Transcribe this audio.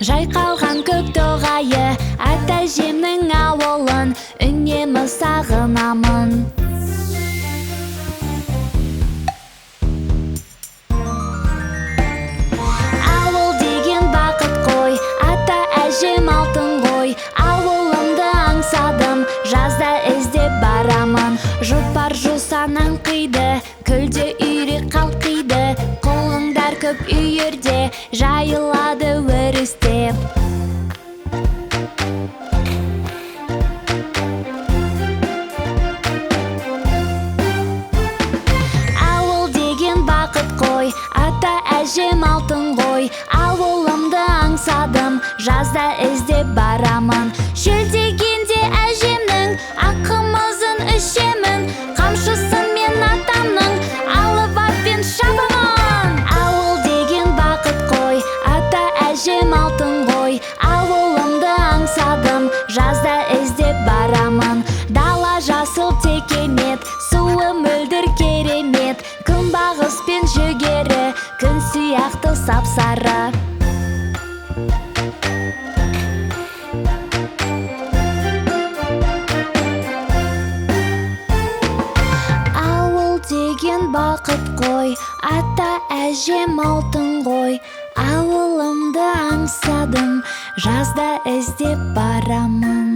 Жайқалған көк тоғайы, ата-әжемнің ауылын үнемі сағынамын. Ауыл деген бақыт қой, ата-әжем алтын ғой. Ауылымды аңсадым, жазда іздеп барамын. Жұпар жусаннан қиды, көлде үйрек қалқиды. Құлындар көп үйірде, жайылады өрістеп. Ауыл деген бақыт қой, ата-әжем алтын ғой. Ауылымды аңсадым, жазда іздеп барамын. Шөлдегенде әжемнің ақ қымызын ішемін. Қамшысын мен атамның алып атпен шабамын. Ауыл деген бақыт қой, ата-әжем алтын ғой. Ауылымды аңсадым, жазда іздеп барамын. Дала жасыл текемет, суы мөлдір керемет. Күнбағыс пен жүгері, күн сияқты сап-сары. Ауыл деген бақыт қой, ата-әжем алтын ғой. Ауылымды аңсадым, жазда іздеп барамын.